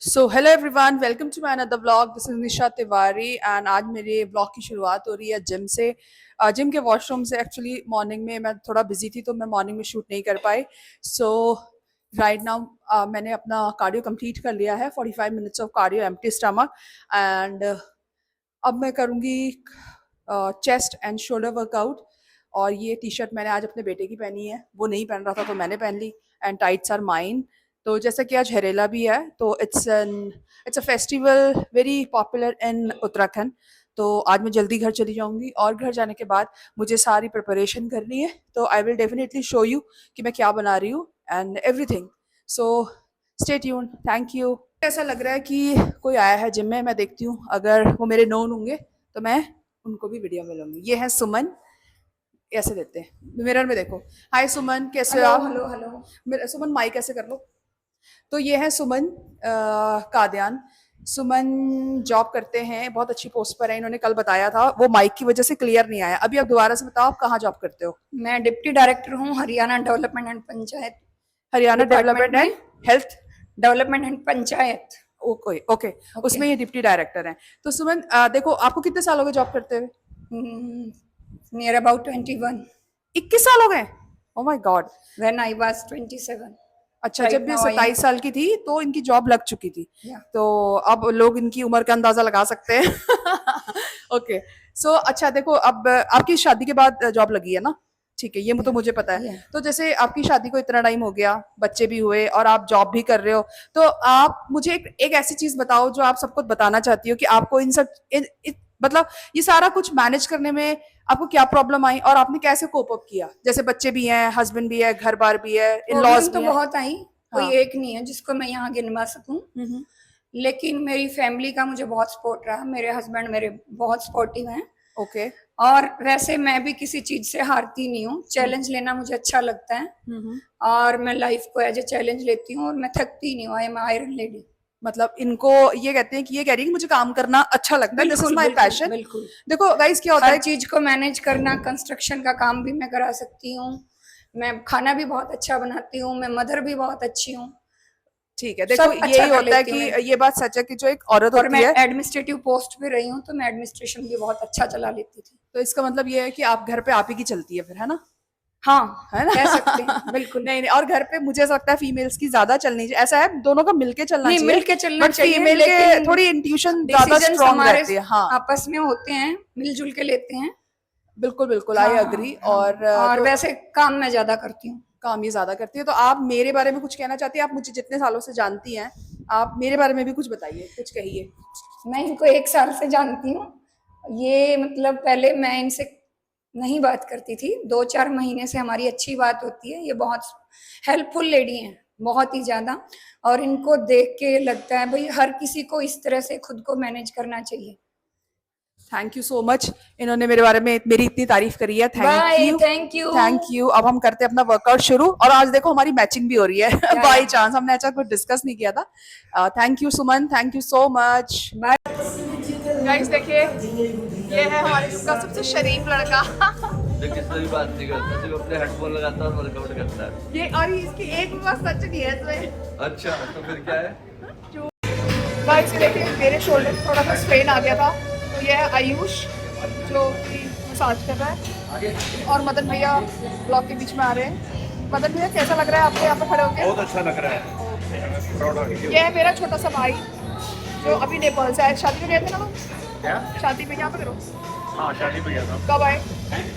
So hello everyone, welcome to my another vlog. This is Nisha Tiwari and आज मेरे vlog की शुरुआत हो रही है जिम से। जिम के वॉशरूम से। एक्चुअली मॉर्निंग में मैं थोड़ा बिजी थी तो मैं मॉर्निंग में शूट नहीं कर पाई। सो राइट नाउ मैंने अपना कार्डियो कंप्लीट कर लिया है, 45 minutes of cardio empty stomach. And अब मैं करूँगी चेस्ट एंड शोल्डर वर्कआउट। और ये टी शर्ट मैंने आज अपने बेटे की पहनी है, वो नहीं पहन रहा था तो मैंने पहन ली। And tights are mine. तो जैसा कि आज हरेला भी है तो it's a festival very popular in Uttarakhand. तो आज मैं जल्दी घर चली जाऊंगी और घर जाने के बाद मुझे सारी प्रिपरेशन करनी है। तो I will definitely show you कि मैं क्या बना रही हूँ and everything. So stay tuned. Thank you. ऐसा लग रहा है कि कोई आया है जिम में, मैं देखती हूँ। अगर वो मेरे नोन होंगे तो मैं उनको भी वीडियो में लूंगी। ये है सुमन। ऐसे देते हैं, मिरर में देखो। हाय सुमन, कैसे हो हेलो आप? Hello hello. सुमन माइक ऐसे कर लो। तो ये है सुमन कादयान। सुमन जॉब करते हैं, बहुत अच्छी पोस्ट पर है। इन्होंने कल बताया था, वो माइक की वजह से क्लियर नहीं आया। अभी आप दोबारा से बताओ, आप कहाँ जॉब करते हो? मैं डिप्टी डायरेक्टर हूँ Haryana development and panchayat Haryana department development में। And health. Development and panchayat. Okay okay. Okay. उसमें ये डिप्टी डायरेक्टर हैं। तो सुमन देखो, आपको कितने साल हो गए जॉब करते हुए? Near about 21। 21 साल हो गए? Oh my God. When I was 27। अच्छा, जब राइट ये नाउ आई एम। 27 साल की थी तो इनकी जॉब लग चुकी थी। या। तो अब लोग इनकी उम्र का अंदाजा लगा सकते हैं। ओके। सो अच्छा देखो, अब आपकी शादी के बाद जॉब लगी है ना? ठीक है, ये तो या। मुझे पता है। या। तो जैसे आपकी शादी को इतना टाइम हो गया, बच्चे भी हुए और आप जॉब भी कर रहे हो, तो आप मुझे एक ऐसी चीज बताओ जो आप सबको बताना चाहती हो कि आपको इन सब मतलब ये सारा कुछ मैनेज करने में आपको क्या प्रॉब्लम आई और आपने कैसे कोप अप किया? जैसे बच्चे भी हैं, हस्बैंड भी है, घर बार भी है, इन लॉज प्रॉब्लम तो भी हैं। बहुत आई। कोई हाँ। एक नहीं है जिसको मैं यहाँ गिनवा सकूं। हम्म। लेकिन मेरी फैमिली का मुझे बहुत सपोर्ट रहा। मेरे हस्बैंड मेरे बहुत सपोर्टिव हैं। ओके। और वैसे मैं भी किसी चीज से हारती नहीं हूँ। चैलेंज लेना मुझे अच्छा लगता है। हम्म। और मैं लाइफ को एज ए चैलेंज लेती हूँ और मैं थकती नहीं हूँ। I am Iron lady. मतलब इनको ये कहते हैं कि ये कह रही है कि मुझे काम करना अच्छा लगता है, दिस इज बिल्कुल माय बिल्कुल पैशन। बिल्कुल। देखो गाइस, क्या होता हर है। चीज को मैनेज करना, कंस्ट्रक्शन का काम भी मैं करा सकती हूँ। मैं खाना भी बहुत अच्छा बनाती हूँ। मैं मदर भी बहुत अच्छी हूँ। ठीक है, देखो सब अच्छा यही कर होता है लेती हूँ कि मैं। ये बात सच है कि जो एक औरत और होती मैं है। एडमिनिस्ट्रेटिव पोस्ट पे रही हूँ तो मैं एडमिनिस्ट्रेशन भी बहुत अच्छा चला लेती थी। तो इसका मतलब ये है कि आप घर पे आप ही की चलती है फिर, है ना? हाँ, है ना? कह सकते हैं बिल्कुल। नहीं नहीं, और घर पे मुझे ऐसा लगता है फीमेल्स की ज्यादा चलनी चाहिए। ऐसा है, दोनों का मिलके चलना नहीं, चाहिए। मिल के चलना बट चाहिए फीमेल के लेकिन थोड़ी इंट्यूशन ज्यादा डिसीजंस स्ट्रांग हमारे रहती है। हाँ, आपस में होते हैं, मिलजुल के लेते हैं। बिल्कुल बिल्कुल, आई हाँ अग्री। हाँ और हाँ। और तो वैसे काम मैं ज्यादा करती हूँ। काम ये ज्यादा करती है। तो आप मेरे बारे में कुछ कहना चाहती हैं? आप मुझे जितने सालों से जानती हैं, आप मेरे बारे में भी कुछ बताइए, कुछ कहिए। मैं इनको 1 साल से जानती हूँ। ये मतलब पहले मैं इनसे नहीं बात करती थी। 2-4 महीने से हमारी अच्छी बात होती है। ये बहुत हेल्पफुल लेडी हैं, बहुत ही ज्यादा। और इनको देख के लगता है भाई हर किसी को इस तरह से खुद को मैनेज करना चाहिए। Thank you so much. इन्होंने मेरे बारे में मेरी इतनी तारीफ करी है, thank bye, you. Thank you. Thank you. अब हम करते हैं अपना वर्कआउट शुरू। और आज देखो हमारी मैचिंग भी हो रही है। या बाई या। चांस, हमने अच्छा कुछ डिस्कस नहीं किया था। Thank you Suman, thank you so much. Bye. Guys देखिए, ये है हमारे ग्रुप का सबसे शरीफ लड़का। जो किसी भी बात नहीं करता, सिर्फ अपने हेडफोन लगाता है और वर्कआउट करता है। ये और इसकी एक भी बात सच नहीं है इसमें। अच्छा, तो फिर क्या है? गाइस देखिए, मेरे शोल्डर में थोड़ा सा स्ट्रेन आ गया था। तो ये है आयुष जो कि मसाज कर रहा है। और मदन भैया ब्लॉग के बीच में आ रहे हैं। मदन भैया, कैसा लग रहा है आपको यहाँ पे खड़े होकर? बहुत अच्छा लग रहा है। Proud of you. ये है मेरा छोटा सा भाई जो अभी नेपाल से आया। शादी में गए थे ना लोग? क्या? शादी में यहाँ पे करो। हाँ, शादी पे गया था। कब आए?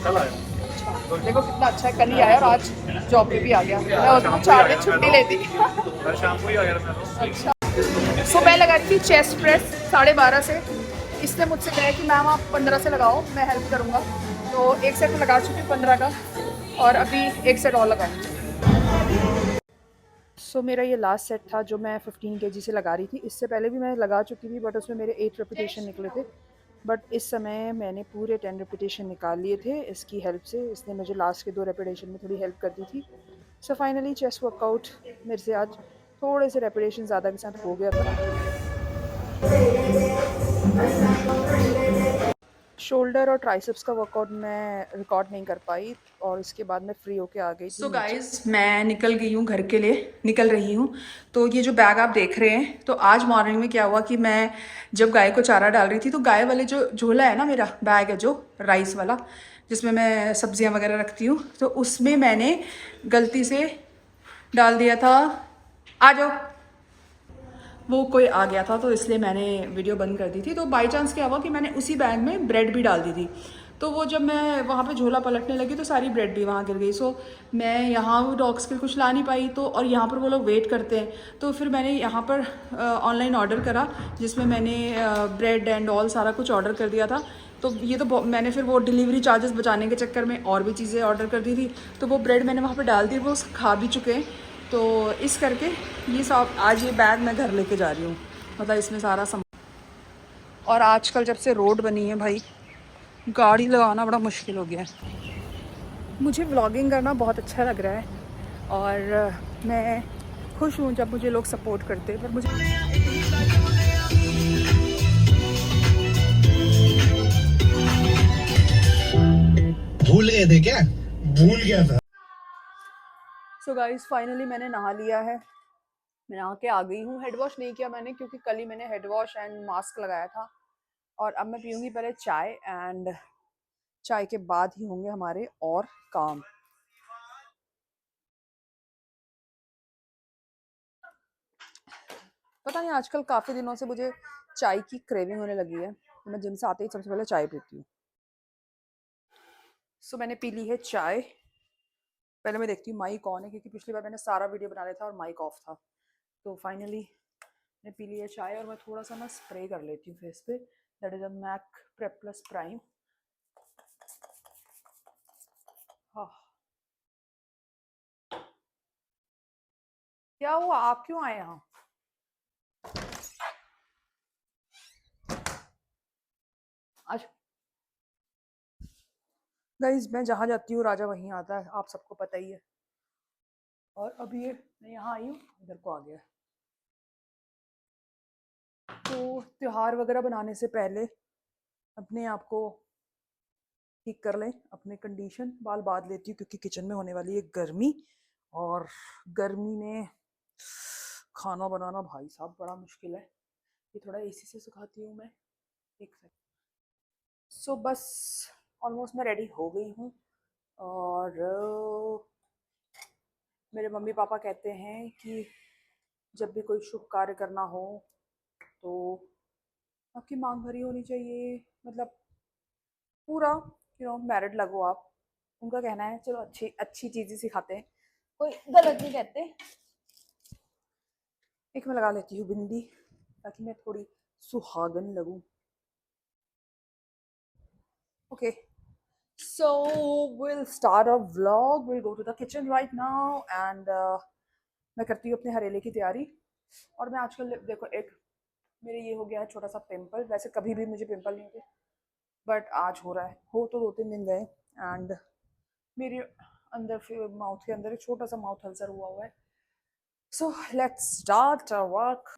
कल आया। अच्छा, देखो कितना अच्छा है, कल ही आया और आज जॉब पे भी आ गया। मैं उसको 4 दिन छुट्टी लेती। कल शाम को ही आ गया मैं तो। अच्छा। सो मैं लगा रही थी चेस्ट प्रेस 12:30 से। इसने मुझसे कहा कि मैम आप 15 से लगाओ, मैं हेल्प करूँगा। तो एक सेट लगा चुकी हूँ 15 का, और अभी एक सेट और लगाऊंगी। सो मेरा ये लास्ट सेट था जो मैं 15 केजी से लगा रही थी। इससे पहले भी मैं लगा चुकी थी बट उसमें मेरे 8 रेपिटेशन निकले थे। बट इस समय मैंने पूरे 10 रेपिटेशन निकाल लिए थे इसकी हेल्प से। इसने मुझे लास्ट के 2 रेपिटेशन में थोड़ी हेल्प कर दी थी। सो फाइनली चेस्ट वर्कआउट मेरे से आज थोड़े से रेपिटेशन ज़्यादा के साथ हो गया था। शोल्डर और ट्राइसेप्स का वर्कआउट मैं रिकॉर्ड नहीं कर पाई और इसके बाद मैं फ्री होके आ गई थी। सो गाइज मैं निकल गई हूँ घर के लिए, निकल रही हूँ। तो ये जो बैग आप देख रहे हैं, तो आज मॉर्निंग में क्या हुआ कि मैं जब गाय को चारा डाल रही थी तो गाय वाले जो झोला है ना, मेरा बैग है जो राइस वाला जिसमें मैं सब्जियाँ वगैरह रखती हूँ, तो उसमें मैंने गलती से डाल दिया था, आ जाओ, वो कोई आ गया था तो इसलिए मैंने वीडियो बंद कर दी थी। तो बाई चांस क्या हुआ कि मैंने उसी बैग में ब्रेड भी डाल दी थी, तो वो जब मैं वहाँ पे झोला पलटने लगी तो सारी ब्रेड भी वहाँ गिर गई। सो मैं यहाँ वो डॉग्स के कुछ ला नहीं पाई, तो और यहाँ पर वो लोग वेट करते हैं, तो फिर मैंने यहाँ पर ऑनलाइन ऑर्डर करा जिसमें मैंने ब्रेड एंड ऑल सारा कुछ ऑर्डर कर दिया था। तो ये तो मैंने फिर वो डिलीवरी चार्जेस बचाने के चक्कर में और भी चीज़ें ऑर्डर कर दी थी, तो वो ब्रेड मैंने वहाँ पर डाल दी, वो खा भी चुके हैं। तो इस करके ये सब आज ये बैग मैं घर लेके जा रही हूँ, मतलब इसमें सारा सामान। और आजकल जब से रोड बनी है भाई, गाड़ी लगाना बड़ा मुश्किल हो गया है। मुझे व्लॉगिंग करना बहुत अच्छा लग रहा है और मैं खुश हूँ जब मुझे लोग सपोर्ट करते हैं, पर मुझे भूल गए थे क्या? भूल गया था। सो गाइस फाइनली मैंने नहा लिया है, मैं नहा के आ गई हूँ। हेड वॉश नहीं किया मैंने क्योंकि कल ही मैंने हेड वॉश एंड मास्क लगाया था, और अब मैं पीऊँगी पहले चाय, एंड चाय के बाद ही होंगे हमारे और काम। पता नहीं आजकल काफ़ी दिनों से मुझे चाय की क्रेविंग होने लगी है, तो मैं जिम से आते ही सबसे पहले चाय पीती हूँ। सो मैंने पी ली है चाय। पहले मैं देखती हूँ माइक ऑन है, क्योंकि पिछली बार मैंने सारा वीडियो बना लिया था और माइक ऑफ था। तो फाइनली मैंने पी ली है चाय, और मैं थोड़ा सा ना स्प्रे कर लेती हूँ फेस पे, that is a MAC prep plus prime. हाँ, क्या हुआ, आप क्यों आए यहाँ? आज गाइस मैं जहाँ जाती हूँ राजा वहीं आता है, आप सबको पता ही है। और अभी ये मैं यहाँ आई हूँ, इधर को आ गया। तो त्योहार वगैरह बनाने से पहले अपने आप को ठीक कर लें, अपने कंडीशन। बाल बांध लेती हूँ क्योंकि किचन में होने वाली है गर्मी, और गर्मी में खाना बनाना भाई साहब बड़ा मुश्किल है। ये थोड़ा एसी से सुखाती हूँ मैं, एक सेकंड। सो बस ऑलमोस्ट मैं रेडी हो गई हूँ, और मेरे मम्मी पापा कहते हैं कि जब भी कोई शुभ कार्य करना हो तो आपकी मांग भरी होनी चाहिए, मतलब पूरा मैरिड लगो आप। उनका कहना है, चलो अच्छी अच्छी चीज़ें सिखाते हैं, कोई गलत नहीं कहते। एक मैं लगा लेती हूँ बिंदी ताकि मैं थोड़ी सुहागन लगूं। Okay, so we'll start a vlog. We'll go to the kitchen right now, and मैं करती हूँ अपने हरेले की तैयारी। और मैं आजकल देखो, एक मेरे ये हो गया है छोटा सा पिंपल, वैसे कभी भी मुझे पिंपल नहीं होते, बट आज हो रहा है। हो तो 2-3 दिन गए, एंड मेरे अंदर माउथ के अंदर एक छोटा सा माउथ अल्सर हुआ है। So let's start our work.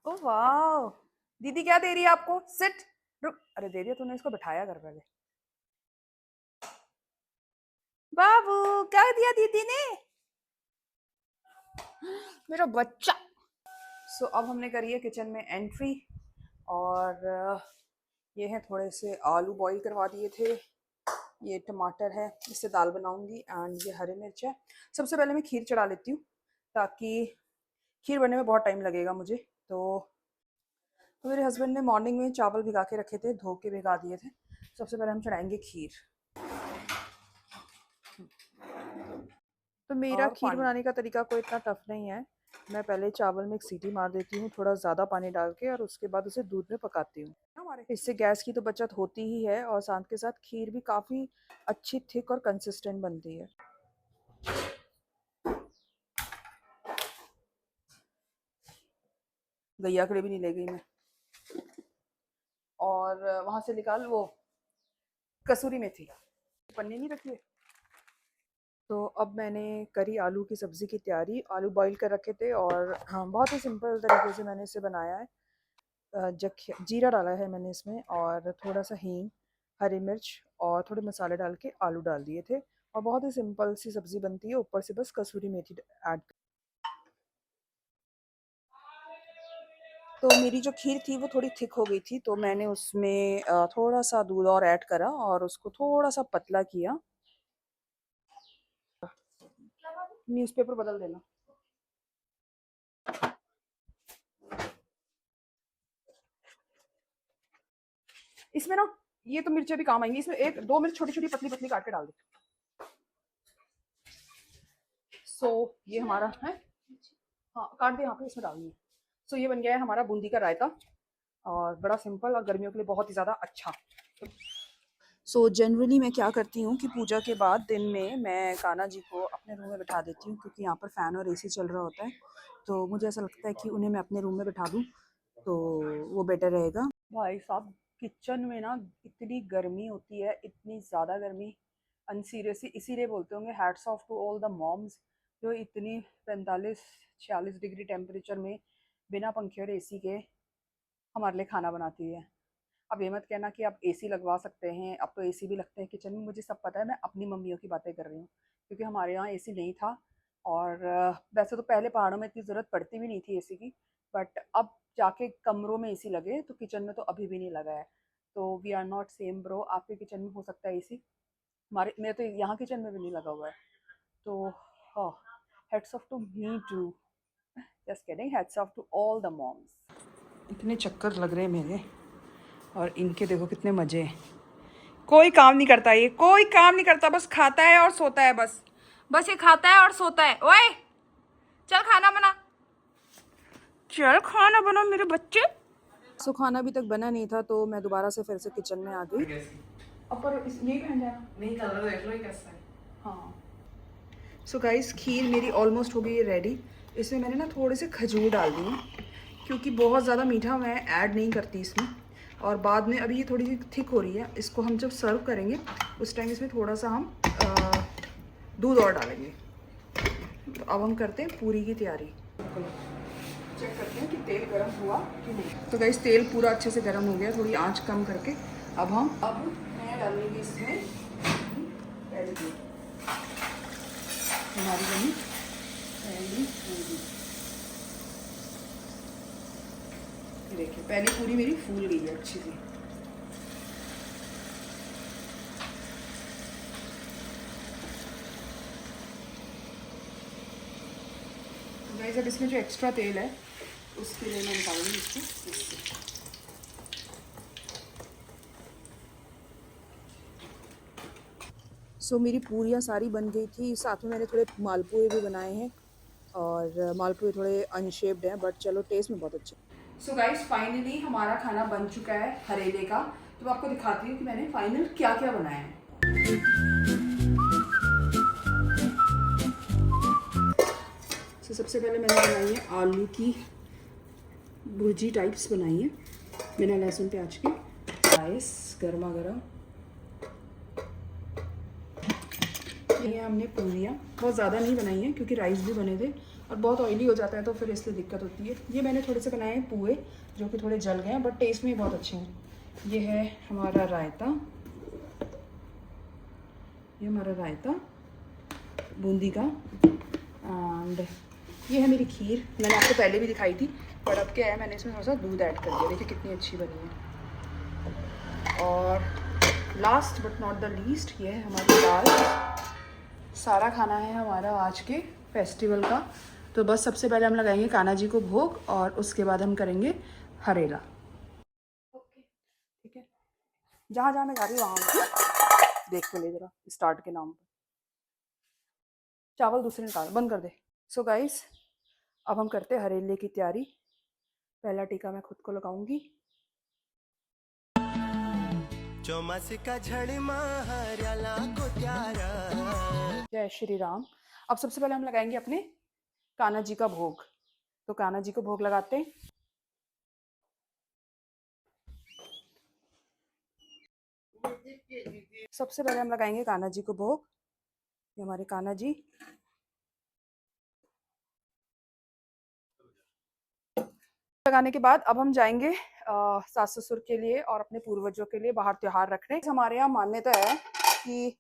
ओह वाह, दीदी क्या दे रही है आपको? सिट, रुक, अरे दे दिया तूने, इसको बिठाया कर पहले। बाबू क्या दिया दीदी ने? मेरा बच्चा। सो अब हमने करी है किचन में एंट्री, और ये हैं थोड़े से आलू बॉईल करवा दिए थे, ये टमाटर है, इससे दाल बनाऊंगी, एंड ये हरी मिर्च है। सबसे पहले मैं खीर चढ़ा लेती हूँ, ताकि खीर बनने में बहुत टाइम लगेगा मुझे। तो मेरे हस्बैंड ने मॉर्निंग में चावल भिगा के रखे थे, धो के भिगा दिए थे। सबसे पहले हम चढ़ाएंगे खीर। तो मेरा खीर बनाने का तरीका कोई इतना टफ नहीं है। मैं पहले चावल में एक सीटी मार देती हूँ थोड़ा ज़्यादा पानी डाल के, और उसके बाद उसे दूध में पकाती हूँ। इससे गैस की तो बचत होती ही है, और साथ के साथ खीर भी काफ़ी अच्छी थिक और कंसिस्टेंट बनती है। गैया कड़े भी नहीं ले गई मैं, और वहाँ से निकाल वो कसूरी मेथी, पन्नी नहीं रखी है। तो अब मैंने करी आलू की सब्ज़ी की तैयारी। आलू बॉईल कर रखे थे, और हाँ बहुत ही सिंपल तरीके से मैंने इसे बनाया है। जीरा डाला है मैंने इसमें, और थोड़ा सा हींग, हरी मिर्च और थोड़े मसाले डाल के आलू डाल दिए थे। और बहुत ही सिंपल सी सब्ज़ी बनती है, ऊपर से बस कसूरी मेथी ऐड। तो मेरी जो खीर थी वो थोड़ी थिक हो गई थी, तो मैंने उसमें थोड़ा सा दूध और ऐड करा और उसको थोड़ा सा पतला किया। न्यूज़पेपर बदल देना। इसमें ना ये तो मिर्चें भी काम आएंगी, इसमें एक दो मिर्च छोटी छोटी पतली पतली काट के डाल दे। सो ये हमारा है, हाँ काट दे यहाँ पे, इसमें डालनी है। सो ये बन गया है हमारा बूंदी का रायता, और बड़ा सिंपल और गर्मियों के लिए बहुत ही ज़्यादा अच्छा। सो जनरली मैं क्या करती हूँ कि पूजा के बाद दिन में मैं कान्हा जी को अपने रूम में बिठा देती हूँ, क्योंकि यहाँ पर फ़ैन और एसी चल रहा होता है, तो मुझे ऐसा लगता है कि उन्हें मैं अपने रूम में बिठा दूँ तो वो बेटर रहेगा। भाई साहब किचन में ना इतनी गर्मी होती है, इतनी ज़्यादा गर्मी, अनसीरियसली इसीलिए बोलते होंगे hats off to all the moms जो इतनी 45-46 डिग्री टेम्परेचर में बिना पंखे और एसी के हमारे लिए खाना बनाती है। अब ये मत कहना कि आप एसी लगवा सकते हैं, अब तो एसी भी लगते हैं किचन में, मुझे सब पता है, मैं अपनी मम्मियों की बातें कर रही हूँ, क्योंकि हमारे यहाँ एसी नहीं था। और वैसे तो पहले पहाड़ों में इतनी ज़रूरत पड़ती भी नहीं थी एसी की, बट अब जाके कमरों में एसी लगे, तो किचन में तो अभी भी नहीं लगा है। तो we are not same bro, आपके किचन में हो सकता है एसी, हमारे मेरे तो यहाँ किचन में भी नहीं लगा हुआ है। तो हाँ, heads off to me too, just kidding, heads off to all the moms. इतने चक्कर लग रहे हैं मेरे, और इनके देखो कितने मज़े हैं। कोई काम नहीं करता, ये कोई काम नहीं करता, बस खाता है और सोता है, बस ये खाता है और सोता है। ओए चल खाना बना, चल खाना बना मेरे बच्चे। सो खाना अभी तक बना नहीं था, तो मैं दोबारा से फिर से किचन में आ गई। अब पर यही पहन जाना, नहीं कलर देख लो ये कैसा है। हाँ। सो गाइस खीर मेरी ऑलमोस्ट हो गई है रेडी। इसमें मैंने ना थोड़े से खजूर डाल दिए, क्योंकि बहुत ज़्यादा मीठा मैं ऐड नहीं करती इसमें। और बाद में अभी ये थोड़ी सी थिक हो रही है, इसको हम जब सर्व करेंगे उस टाइम इसमें थोड़ा सा हम दूध और डालेंगे। तो अब हम करते हैं पूरी की तैयारी। चेक करते हैं कि तेल गर्म हुआ कि नहीं। तो गाइस तेल पूरा अच्छे से गर्म हो गया, थोड़ी आंच कम करके अब मैं डालूंगी इसमें पहले दूध, हमारी बनी पहली पूरी। देखिए पहली पूरी मेरी फूल गई है अच्छी सी। गाइस अब इसमें जो एक्स्ट्रा तेल है उसके लिए मैं निकालूंगी इसको इससे। सो मेरी पूरियाँ सारी बन गई थी, साथ में मैंने थोड़े मालपुए भी बनाए हैं, और मालपुए थोड़े अनशेप्ड हैं, बट चलो टेस्ट में बहुत अच्छे। सो गाइस फाइनली हमारा खाना बन चुका है हरेले का। तो मैं आपको दिखाती हूँ कि मैंने फाइनल क्या क्या बनाया है। तो सबसे पहले मैंने बनाई है आलू की भुर्जी टाइप्स बनाई है, बिना लहसुन प्याज के, राइस गर्मा गर्म। ये हमने पूरियाँ बहुत ज़्यादा नहीं बनाई हैं, क्योंकि राइस भी बने थे और बहुत ऑयली हो जाता है, तो फिर इसलिए दिक्कत होती है। ये मैंने थोड़े से बनाए हैं पुए, जो कि थोड़े जल गए हैं, बट टेस्ट में बहुत अच्छे हैं। ये है हमारा रायता, ये हमारा रायता बूंदी का, एंड ये है मेरी खीर। मैंने आपको पहले भी दिखाई थी, पर अब क्या है मैंने इसमें थोड़ा सा दूध ऐड कर दिया, देखिए कितनी अच्छी बनी है। और last but not the least ये है हमारी दाल। सारा खाना है हमारा आज के फेस्टिवल का। तो बस सबसे पहले हम लगाएंगे कान्हा जी को भोग, और उसके बाद हम करेंगे हरेला। ओके ठीक है, जहाँ जहाँ मैं जा रही हूँ वहाँ देख के ले जरा, स्टार्ट के नाम पर। चावल दूसरे निकाल, बंद कर दे। सो गाइस अब हम करते हैं हरेले की तैयारी। पहला टीका मैं खुद को लगाऊंगी। जय श्री राम। अब सबसे पहले हम लगाएंगे अपने कान्हा जी का भोग। तो कान्हा जी को भोग लगाते हैं। सबसे पहले हम लगाएंगे कान्हा जी को भोग, ये हमारे कान्हा जी। लगाने के बाद अब हम जाएंगे सास ससुर के लिए और अपने पूर्वजों के लिए बाहर त्योहार रख रहे हैं। हमारे यहाँ मान्यता है कि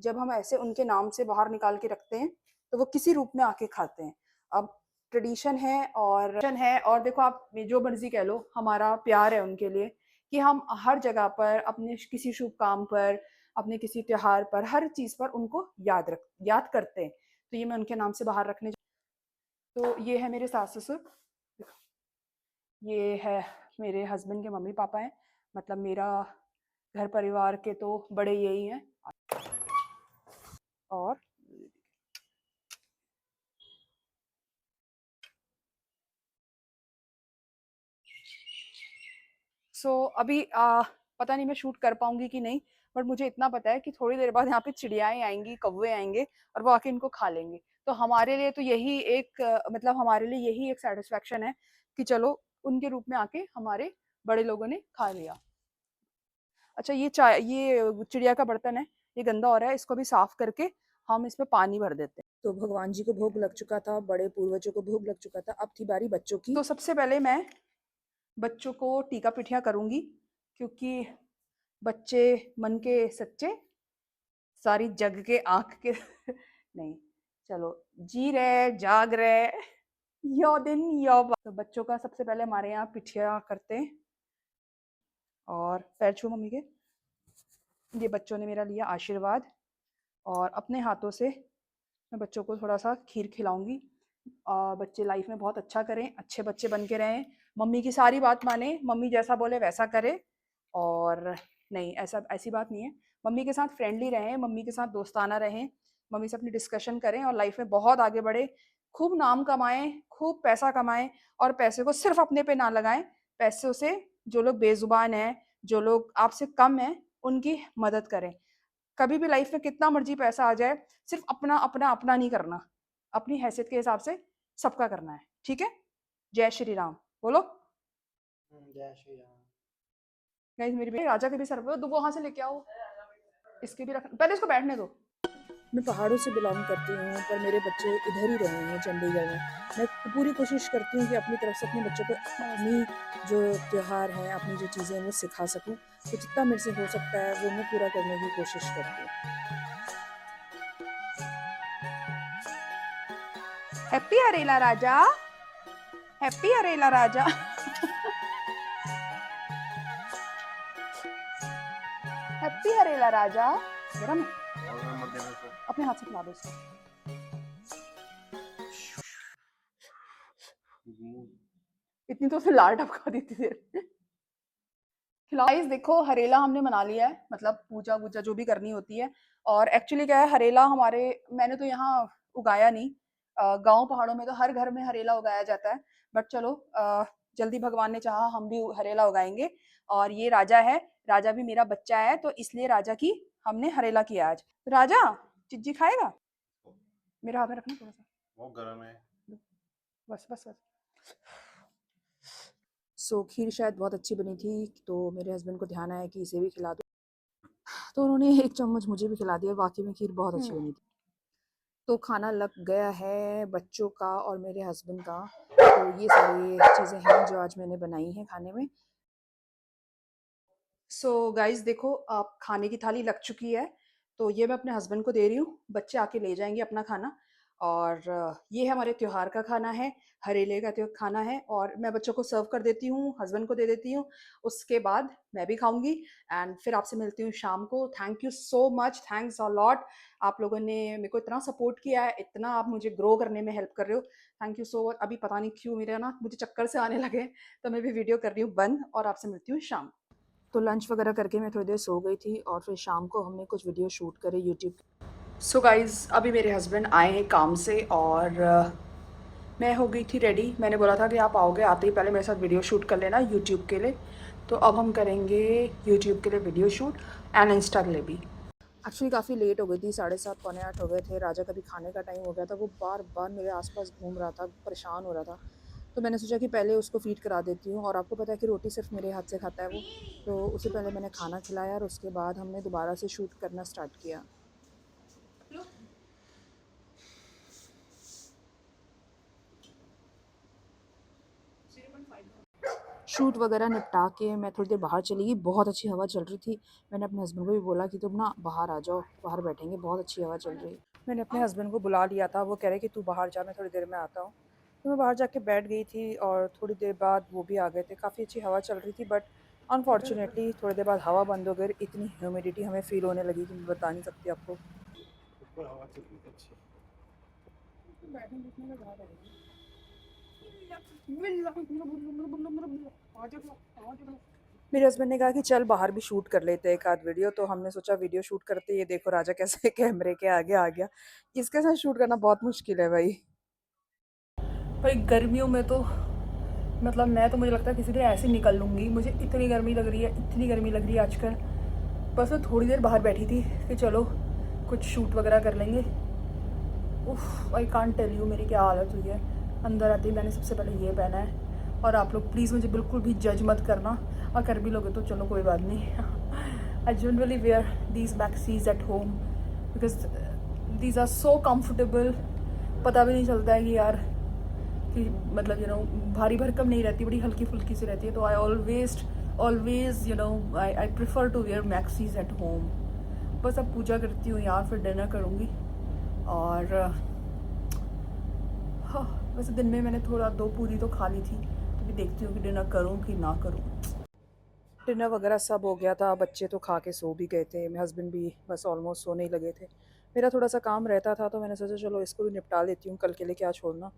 जब हम ऐसे उनके नाम से बाहर निकाल के रखते हैं तो वो किसी रूप में आके खाते हैं। अब ट्रेडिशन है और देखो आप जो मर्जी कह लो, हमारा प्यार है उनके लिए कि हम हर जगह पर अपने किसी शुभ काम पर, अपने किसी त्योहार पर, हर चीज़ पर उनको याद करते हैं। तो ये मैं उनके नाम से बाहर रखने। तो ये है मेरे सास ससुर, ये है मेरे हस्बैंड के मम्मी पापा हैं, मतलब मेरा घर परिवार के तो बड़े यही हैं। और अभी पता नहीं मैं शूट कर पाऊंगी कि नहीं, बट मुझे इतना पता है कि थोड़ी देर बाद यहाँ पे चिड़ियाएं आएंगी, कौवे आएंगे और वो आके इनको खा लेंगे। तो हमारे लिए तो यही एक मतलब हमारे लिए यही एक सेटिस्फेक्शन है कि चलो उनके रूप में आके हमारे बड़े लोगों ने खा लिया। अच्छा, ये चिड़िया का बर्तन है, ये गंदा हो रहा है, इसको भी साफ करके हम इसमें पानी भर देते हैं। तो भगवान जी को भोग लग चुका था, बड़े पूर्वजों को भोग लग चुका था, अब थी बारी बच्चों की। तो सबसे पहले मैं बच्चों को टीका पिठिया करूंगी, क्योंकि बच्चे मन के सच्चे, सारी जग के आंख के नहीं, चलो जी रहे जाग रहे, यो दिन यो बात। तो बच्चों का सबसे पहले हमारे यहाँ पिठिया करते हैं। और पैर छू मम्मी के। ये बच्चों ने मेरा लिया आशीर्वाद और अपने हाथों से मैं बच्चों को थोड़ा सा खीर खिलाऊंगी। बच्चे लाइफ में बहुत अच्छा करें, अच्छे बच्चे बन के रहें, मम्मी की सारी बात माने, मम्मी जैसा बोले वैसा करे। और नहीं, ऐसी बात नहीं है, मम्मी के साथ फ्रेंडली रहें, मम्मी के साथ दोस्ताना रहें, मम्मी से अपनी डिस्कशन करें और लाइफ में बहुत आगे बढ़े, खूब नाम कमाएं, खूब पैसा कमाएं और पैसे को सिर्फ अपने पे ना लगाएं। पैसों से जो लोग बेजुबान हैं, जो लोग आपसे कम हैं, उनकी मदद करें। कभी भी लाइफ में कितना मर्जी पैसा आ जाए, सिर्फ अपना अपना अपना नहीं करना, अपनी हैसियत के हिसाब से सबका करना है। ठीक है? जय श्री राम बोलो। जय श्री राम। गाइस मेरी राजा के भी सर पे, वहां से लेके आओ, इसके भी रख, पहले इसको बैठने दो। मैं पहाड़ों से बिलोंग करती हूँ, पर मेरे बच्चे इधर ही रहे हैं चंडीगढ़ में। मैं पूरी कोशिश करती हूँ कि अपनी तरफ से अपने बच्चों को अपनी जो त्योहार है, अपनी जो चीज़ें हैं वो सिखा सकूँ। तो जितना मेरे से हो सकता है वो मैं पूरा करने की कोशिश करती हूँ। हैप्पी हरेला राजा, हैप्पी हरेला राजा। हैप्पी हरेला राजा। गरम अपने हाथ से खिला दो इसको। इतनी तो फिर लाल टपका देती थी। गाइस देखो, हरेला हमने मना लिया है, मतलब पूजा वूजा जो भी करनी होती है। और एक्चुअली क्या है, हरेला हमारे, मैंने तो यहाँ उगाया नहीं, गांव पहाड़ों में तो हर घर में हरेला उगाया जाता है। बट चलो जल्दी भगवान ने चाहा हम भी हरेला उगाएंगे। और ये राजा है, राजा भी मेरा बच्चा है, तो इसलिए राजा की हमने हरेला किया आज। राजा चिज्जी खाएगा? मेरे हाथ में रखना थोड़ा सा, वो गर्म है। बस बस बस। खीर शायद बहुत अच्छी बनी थी, तो मेरे हस्बैंड को ध्यान आया कि इसे भी खिला दो, तो उन्होंने एक चम्मच मुझे भी खिला दिया। वाकई में खीर बहुत अच्छी बनी थी। तो खाना लग गया है बच्चों का और मेरे हस्बैंड का। तो ये सारी चीज़ें हैं जो आज मैंने बनाई हैं खाने में। गाइस देखो, आप खाने की थाली लग चुकी है, तो ये मैं अपने हस्बैंड को दे रही हूँ, बच्चे आके ले जाएंगे अपना खाना। और ये हमारे त्योहार का खाना है, हरेले का खाना है, और मैं बच्चों को सर्व कर देती हूँ, हस्बैंड को दे देती हूँ, उसके बाद मैं भी खाऊंगी। एंड फिर आपसे मिलती हूँ शाम को। Thank you so much, thanks a lot. आप लोगों ने मेरे को इतना सपोर्ट किया है, इतना आप मुझे ग्रो करने में हेल्प कर रहे हो, थैंक यू सो मच। अभी पता नहीं क्यों मेरे ना मुझे चक्कर से आने लगे, तो मैं भी वीडियो कर रही हूँ बंद, और आपसे मिलती हूँ शाम। तो लंच वगैरह करके मैं थोड़ी देर सो गई थी, और फिर शाम को हमने कुछ वीडियो शूट करे यूट्यूब। सो गाइज़ अभी मेरे हस्बैंड आए हैं काम से, और मैं हो गई थी रेडी। मैंने बोला था कि आप आओगे, आते ही पहले मेरे साथ वीडियो शूट कर लेना यूट्यूब के लिए। तो अब हम करेंगे यूट्यूब के लिए वीडियो शूट एंड इंस्टा के लिए भी। एक्चुअली काफ़ी लेट हो गई थी, 7:30 पौने 8 हो गए थे। राजा का भी खाने का टाइम हो गया था, वो बार बार मेरे आसपास घूम रहा था, परेशान हो रहा था। तो मैंने सोचा कि पहले उसको फीड करा देती हूँ, और आपको पता है कि रोटी सिर्फ मेरे हाथ से खाता है वो, तो उसे पहले मैंने खाना खिलाया और उसके बाद हमने दोबारा से शूट करना स्टार्ट किया। शूट वगैरह निपटा के मैं थोड़ी देर बाहर चली गई। बहुत अच्छी हवा चल रही थी। मैंने अपने हस्बैंड को भी बोला कि तुम ना बाहर आ जाओ, बाहर बैठेंगे, बहुत अच्छी हवा चल रही है। मैंने अपने हस्बैंड को बुला लिया था, वो कह रहे कि तू बाहर जा, मैं थोड़ी देर में आता हूँ। तो मैं बाहर जाके बैठ गई थी और थोड़ी देर बाद वो भी आ गए थे। काफ़ी अच्छी हवा चल रही थी, बट अनफॉर्चुनेटली थोड़ी देर बाद हवा बंद हो गई। इतनी ह्यूमिडिटी हमें फ़ील होने लगी कि मैं बता नहीं सकती आपको। मेरे हस्बैंड ने कहा कि चल बाहर भी शूट कर लेते हैं एक आध वीडियो, तो हमने सोचा वीडियो शूट करते। ये देखो राजा कैसे कैमरे के आगे आ गया। इसके साथ शूट करना बहुत मुश्किल है भाई। भाई गर्मियों में तो मतलब मैं तो, मुझे लगता है किसी दिन ऐसे निकल लूँगी। मुझे इतनी गर्मी लग रही है, इतनी गर्मी लग रही है आजकल। बस मैं थोड़ी देर बाहर बैठी थी कि चलो कुछ शूट वगैरह कर लेंगे। उफ, आई कांट टेल यू मेरी क्या हालत हुई है। अंदर आते ही मैंने सबसे पहले ये पहना है। और आप लोग प्लीज़ मुझे बिल्कुल भी जज मत करना, और कर भी लोगे तो चलो कोई बात नहीं। I generally wear these maxis at home because these are so comfortable. पता भी नहीं चलता है कि यार कि मतलब भारी भरकम नहीं रहती, बड़ी हल्की फुल्की सी रहती है। तो I always I prefer to wear maxis at home. बस अब पूजा करती हूँ यार, फिर डिनर करूँगी। और हाँ, वैसे दिन में मैंने थोड़ा 2 पूरी तो खा ली थी, तो भी देखती हूँ कि डिनर करूँ कि ना करूँ। डिनर वगैरह सब हो गया था, बच्चे तो खा के सो भी गए थे, मेरे हस्बैंड भी बस ऑलमोस्ट सोने ही लगे थे। मेरा थोड़ा सा काम रहता था, तो मैंने सोचा चलो इसको भी निपटा लेती हूँ, कल के लिए क्या छोड़ना।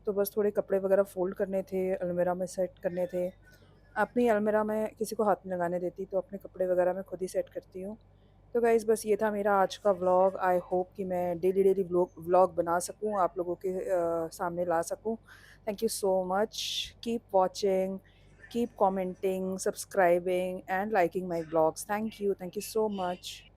तो बस थोड़े कपड़े वगैरह फ़ोल्ड करने थे, अलमीरा में सेट करने थे। अपनी अलमीरा में किसी को हाथ नहीं लगाने देती, तो अपने कपड़े वगैरह मैं खुद ही सेट करती हूँ। तो गाइज़ बस ये था मेरा आज का व्लॉग। आई होप कि मैं डेली व्लॉग बना सकूँ, आप लोगों के सामने ला सकूँ। Thank you so much. Keep watching, keep commenting, subscribing and liking my vlogs. Thank you so much.